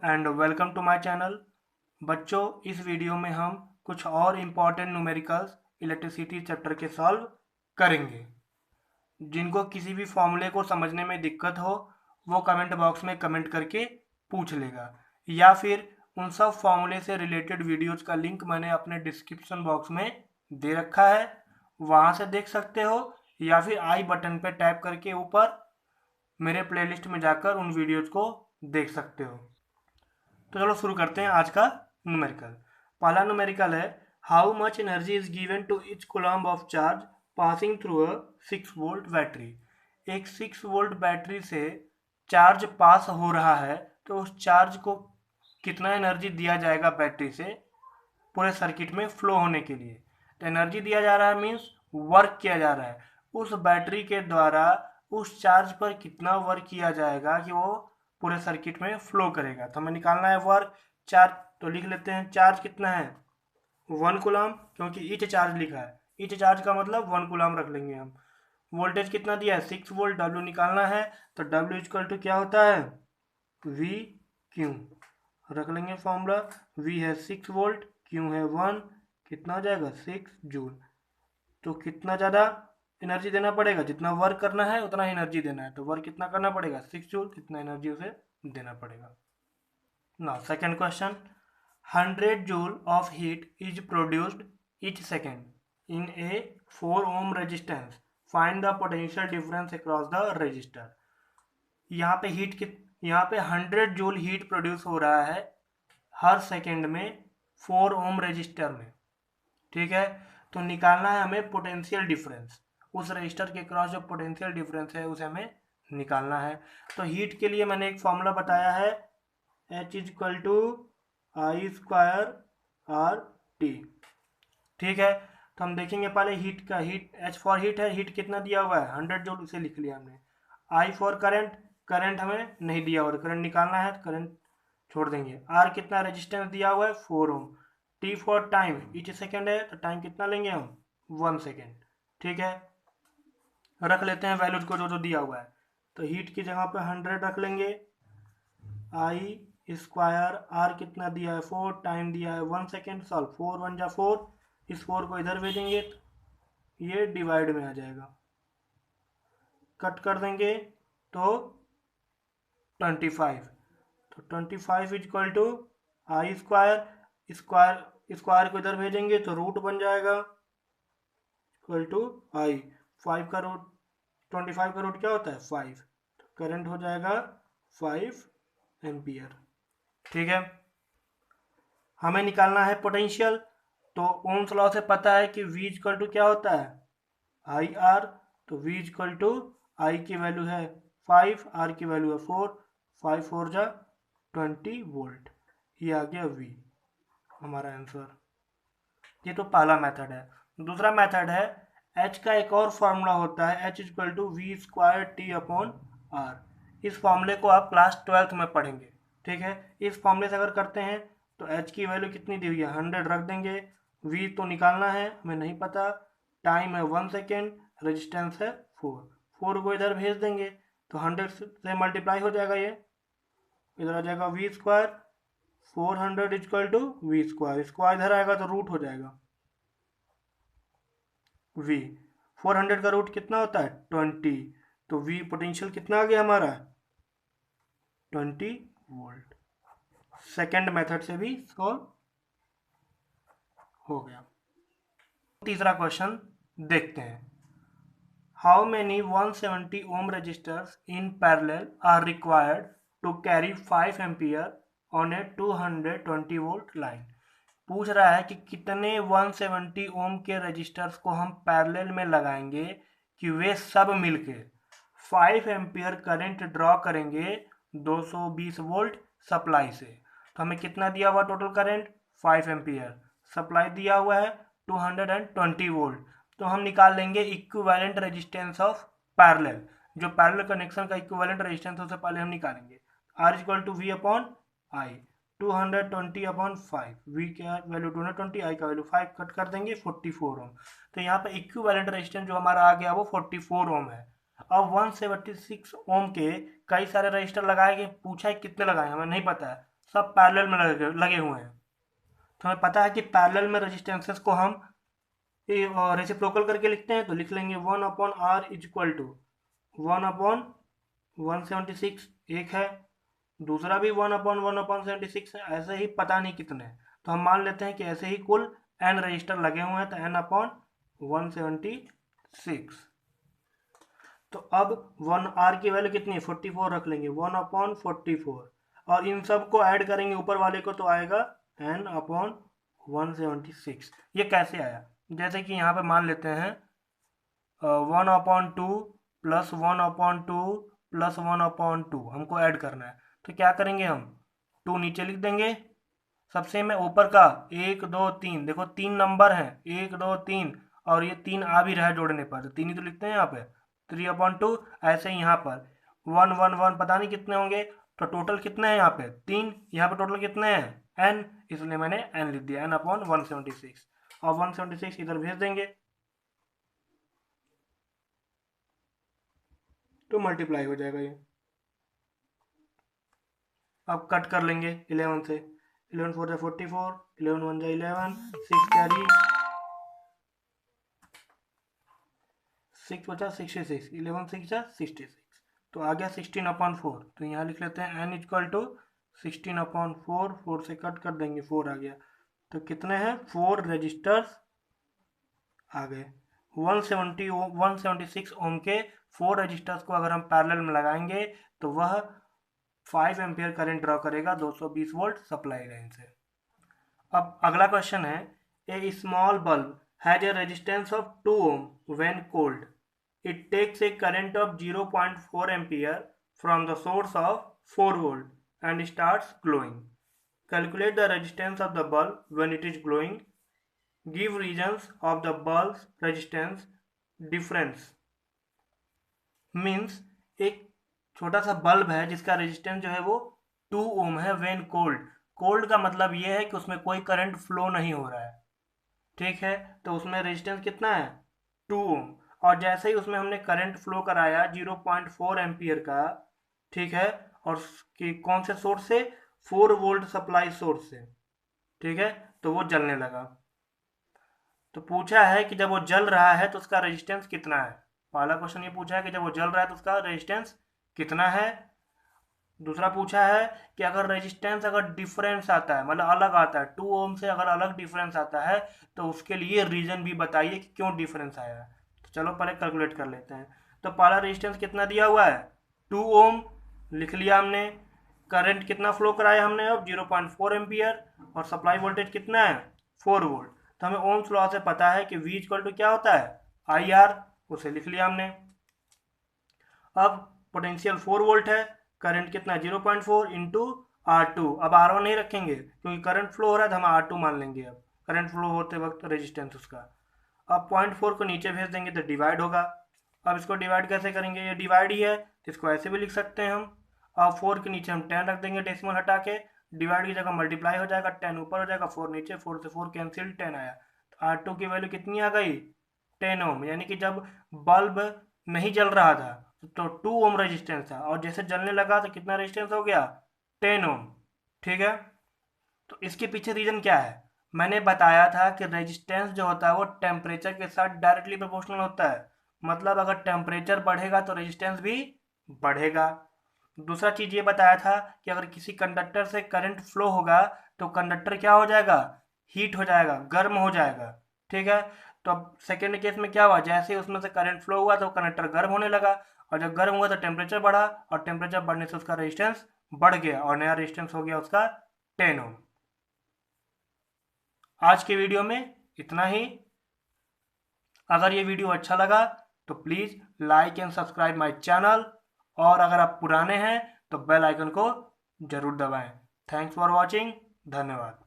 And welcome to my channel. बच्चों, इस video में हम कुछ और इम्पॉर्टेंट न्यूमेरिकल्स इलेक्ट्रिसिटी चैप्टर के सॉल्व करेंगे। जिनको किसी भी फॉर्मूले को समझने में दिक्कत हो वो कमेंट बॉक्स में कमेंट करके पूछ लेगा, या फिर उन सब फॉर्मूले से रिलेटेड वीडियोज का लिंक मैंने अपने डिस्क्रिप्शन बॉक्स में दे रखा है, वहाँ से देख सकते हो, या फिर आई बटन पे टैप करके ऊपर मेरे प्लेलिस्ट में जाकर उन वीडियोज को देख सकते हो। तो चलो शुरू करते हैं आज का न्यूमेरिकल। पहला न्यूमेरिकल है, how much energy is given to each coulomb of charge passing through a 6 volt battery. एक 6 वोल्ट बैटरी से चार्ज पास हो रहा है, तो उस चार्ज को कितना एनर्जी दिया जाएगा बैटरी से पूरे सर्किट में फ्लो होने के लिए। तो एनर्जी दिया जा रहा है मीन्स वर्क किया जा रहा है। उस बैटरी के द्वारा उस चार्ज पर कितना वर्क किया जाएगा कि वो पूरे सर्किट में फ्लो करेगा। तो हमें निकालना है वर्क। चार्ज तो लिख लेते हैं, चार्ज कितना है 1 कूलम, क्योंकि ईच चार्ज लिखा है, ईच चार्ज का मतलब 1 कूलम रख लेंगे हम। वोल्टेज कितना दिया है 6 वोल्ट, डब्ल्यू निकालना है, तो डब्ल्यू इक्वल टू क्या होता है वी क्यू। रख लेंगे फॉर्मूला, वी है 6 वोल्ट, क्यू है 1, कितना हो जाएगा 6 जूल। तो कितना ज़्यादा एनर्जी देना पड़ेगा, जितना वर्क करना है उतना ही एनर्जी देना है, तो वर्क कितना करना पड़ेगा 6 जूल, कितना एनर्जी उसे देना पड़ेगा। Now second question, 100 joule of heat is produced each second in A 4 ohm resistance, find the potential difference across the register. यहाँ पे यहाँ पे 100 जूल हीट प्रोड्यूस हो रहा है हर सेकेंड में 4 ओम रजिस्टर में, ठीक है। तो निकालना है हमें पोटेंशियल डिफरेंस, उस रजिस्टर के क्रॉस जो पोटेंशियल डिफरेंस है उसे हमें निकालना है। तो हीट के लिए मैंने एक फॉर्मूला बताया है, H is equal to I square R T, ठीक है। तो हम देखेंगे पहले हीट का, हीट H फॉर हीट है, हीट कितना दिया हुआ है 100 जूल, उसे लिख लिया हमने। I फॉर करंट, करंट हमें नहीं दिया हुआ, करंट निकालना है, करंट छोड़ देंगे। R कितना रेजिस्टेंस दिया हुआ है 4 ओम। T for time, each second है, तो टाइम कितना लेंगे हम 1 सेकेंड, ठीक है। रख लेते हैं वैल्यूज को जो जो दिया हुआ है, तो हीट की जगह पे 100 रख लेंगे, आई स्क्वायर, आर कितना दिया है 4, टाइम दिया है 1 सेकेंड, सॉल्व 4 1 जा 4, इस 4 को इधर भेजेंगे तो ये डिवाइड में आ जाएगा, कट कर देंगे तो 25, तो 25 equal to I square, square square को इधर भेजेंगे तो रूट बन जाएगा इक्वल टू आई, 5 का रूट 25 का रूट क्या होता है 5, तो करंट हो जाएगा 5 एम्पियर, ठीक है। हमें निकालना है पोटेंशियल, तो ओम्स लॉ से पता है कि V इक्वल टू क्या होता है आई आर, तो V इक्वल टू आई की वैल्यू है 5, आर की वैल्यू है 4, 5 4 जा 20 वोल्ट, ये आ गया V हमारा आंसर। ये तो पहला मेथड है। दूसरा मेथड है, H का एक और फॉर्मूला होता है, H equal to V square T upon R. इस फॉर्मूले को आप क्लास 12th में पढ़ेंगे, ठीक है। इस फॉर्मूले से अगर करते हैं तो H की वैल्यू कितनी दी हुई है 100 रख देंगे, V तो निकालना है हमें नहीं पता, टाइम है 1 सेकेंड, रेजिस्टेंस है 4, 4 को इधर भेज देंगे तो 100 से मल्टीप्लाई हो जाएगा, ये इधर आ जाएगा V square, 400 equal to V square, square इधर आएगा तो रूट हो जाएगा V। 400 का रूट कितना होता है 20, तो V पोटेंशियल कितना आ गया हमारा 20 वोल्ट। सेकेंड मेथड से भी सॉल्व हो गया। तीसरा क्वेश्चन देखते हैं, how many 170 ohm resistors in parallel are required to carry 5 ampere on a 220 volt line. पूछ रहा है कि कितने 170 ओम के रजिस्टर्स को हम पैरेलल में लगाएंगे कि वे सब मिलके 5 एम्पियर करंट ड्रॉ करेंगे 220 वोल्ट सप्लाई से। तो हमें कितना दिया हुआ टोटल करंट 5 एम्पियर, सप्लाई दिया हुआ है 220 वोल्ट, तो हम निकाल लेंगे इक्विवेलेंट रेजिस्टेंस ऑफ पैरेलल। जो पैरेलल कनेक्शन का इक्विवेलेंट रेजिस्टेंस उससे पहले हम निकालेंगे, R equal to V upon I, 220 upon 5, V क्या वैल्यू 220, आई का वैल्यू 5, कट कर देंगे 44 ओम। तो यहाँ पे इक्विवेलेंट रेजिस्टेंस जो हमारा आ गया वो 44 ओम है। अब 176 ओम के कई सारे रजिस्टर लगाए गए, पूछा है कितने लगाए हमें नहीं पता है, सब पैरेलल में लगे हुए हैं। तो हमें पता है कि पैरेलल में रेजिस्टेंसेस को हम रेसिप्रोकल करके लिखते हैं, तो लिख लेंगे 1/r इज इक्वल टू 1/176 एक है, दूसरा भी 1/1/76 है, ऐसे ही पता नहीं कितने। तो हम मान लेते हैं कि ऐसे ही कुल n रजिस्टर लगे हुए हैं, तो n/176। तो अब 1r की वैल्यू कितनी है, 44 रख लेंगे, 1/44, और इन सब को ऐड करेंगे ऊपर वाले को, तो आएगा n/176। ये कैसे आया, जैसे कि यहाँ पे मान लेते हैं 1/2 प्लस 1/2 प्लस 1/2 हमको ऐड करना है। तो क्या करेंगे, हम 2 नीचे लिख देंगे, सबसे में ऊपर का 1 2 3, देखो 3 नंबर हैं, 1 2 3, और ये 3 आ भी रहा है जोड़ने पर, तो 3 ही तो लिखते हैं यहाँ पे, 3/2। ऐसे ही यहाँ पर 1 1 1 पता नहीं कितने होंगे, तो टोटल कितने हैं यहाँ पे 3, यहाँ पे टोटल कितने हैं n, इसलिए मैंने n लिख दिया, n/176, और 176 इधर भेज देंगे तो मल्टीप्लाई हो जाएगा ये। अब कट कर लेंगे 11 से, 11 4 जा 44, 11 1 जा 11, 6 कैरी, 6 बचा 66, 11 6 जा 66, तो आ गया 16/4। तो यहाँ लिख लेते हैं n इक्वल टू 16/4, 4 से कट कर देंगे, 4 आ गया, तो कितने हैं 4 रजिस्टर्स आ गए। 176 ओम के 4 रजिस्टर्स को अगर हम पैरेलल में लगाएंगे तो वह 5 एम्पियर करंट ड्रॉ करेगा 220 वोल्ट सप्लाई लाइन से। अब अगला क्वेश्चन है, a small bulb has a resistance of 2 ohm when cold, it takes a current of 0.4 ampere from the source of 4 volt and starts glowing, calculate the resistance of the bulb when it is glowing, give reasons of the bulb resistance difference. Means एक छोटा सा bulb है जिसका resistance जो है वो 2 ओम है when cold. Cold का मतलब ये है कि उसमें कोई करंट फ्लो नहीं हो रहा है, ठीक है, तो उसमें रेजिस्टेंस कितना है 2 ओम, और जैसे ही उसमें हमने करंट फ्लो कराया 0.4 एम्पियर का, ठीक है, और कौन से सोर्स से, 4 वोल्ट सप्लाई सोर्स से, ठीक है, तो वो जलने लगा। तो पूछा है कि जब वो जल रहा है तो उसका रेजिस्टेंस कितना है। पहला क्वेश्चन ये पूछा है कि जब वो जल रहा है तो उसका रेजिस्टेंस कितना है। दूसरा पूछा है कि अगर रेजिस्टेंस अगर डिफरेंस आता है, मतलब अलग आता है, 2 ओम से अगर अलग डिफरेंस आता है तो उसके लिए रीजन भी बताइए कि क्यों डिफरेंस आया है। तो चलो पहले कैलकुलेट कर लेते हैं। तो पहला रेजिस्टेंस कितना दिया हुआ है 2 ओम, लिख लिया हमने। करंट कितना फ्लो कराया हमने अब 0.4 एम्पियर, और सप्लाई वोल्टेज कितना है 4 वोल्ट। तो हमें ओम्स लॉ से पता है कि V इक्वल टू क्या होता है IR, उसे लिख लिया हमने। अब पोटेंशियल 4 वोल्ट है, करंट कितना 0.4 इंटू R2, अब R1 नहीं रखेंगे क्योंकि करंट फ्लो हो रहा है, तो हम R2 मान लेंगे। अब करंट फ्लो होते वक्त रेजिस्टेंस उसका, अब 0.4 को नीचे भेज देंगे तो डिवाइड होगा। अब इसको डिवाइड कैसे करेंगे, ये डिवाइड ही है तो इसको ऐसे भी लिख सकते हैं हम। अब 4 के नीचे हम 10 रख देंगे, डेसिमल हटा के, डिवाइड की जगह मल्टीप्लाई हो जाएगा, 10 ऊपर हो जाएगा, 4 नीचे, 4 से 4 कैंसिल, 10 आया। तो R2 की वैल्यू कितनी आ गई 10 ओम, यानी कि जब बल्ब नहीं जल रहा था तो 2 ओम रेजिस्टेंस था, और जैसे जलने लगा तो कितना रेजिस्टेंस हो गया 10 ओम, ठीक है। तो इसके पीछे रीजन क्या है, मैंने बताया था कि रेजिस्टेंस जो होता है वो टेम्परेचर के साथ डायरेक्टली प्रोपोर्शनल होता है, मतलब अगर टेम्परेचर बढ़ेगा तो रेजिस्टेंस भी बढ़ेगा। दूसरा चीज ये बताया था कि अगर किसी कंडक्टर से करंट फ्लो होगा तो कंडक्टर क्या हो जाएगा, हीट हो जाएगा, गर्म हो जाएगा, ठीक है। तो अब सेकेंड केस में क्या हुआ, जैसे ही उसमें से करंट फ्लो हुआ तो कंडक्टर गर्म होने लगा, और जब गर्म हुआ तो टेम्परेचर बढ़ा, और टेम्परेचर बढ़ने से उसका रेजिस्टेंस बढ़ गया, और नया रेजिस्टेंस हो गया उसका 10 ओम। आज के वीडियो में इतना ही। अगर ये वीडियो अच्छा लगा तो please like and subscribe my channel, और अगर आप पुराने हैं तो बेल आइकन को जरूर दबाएं। थैंक्स फॉर वॉचिंग, धन्यवाद।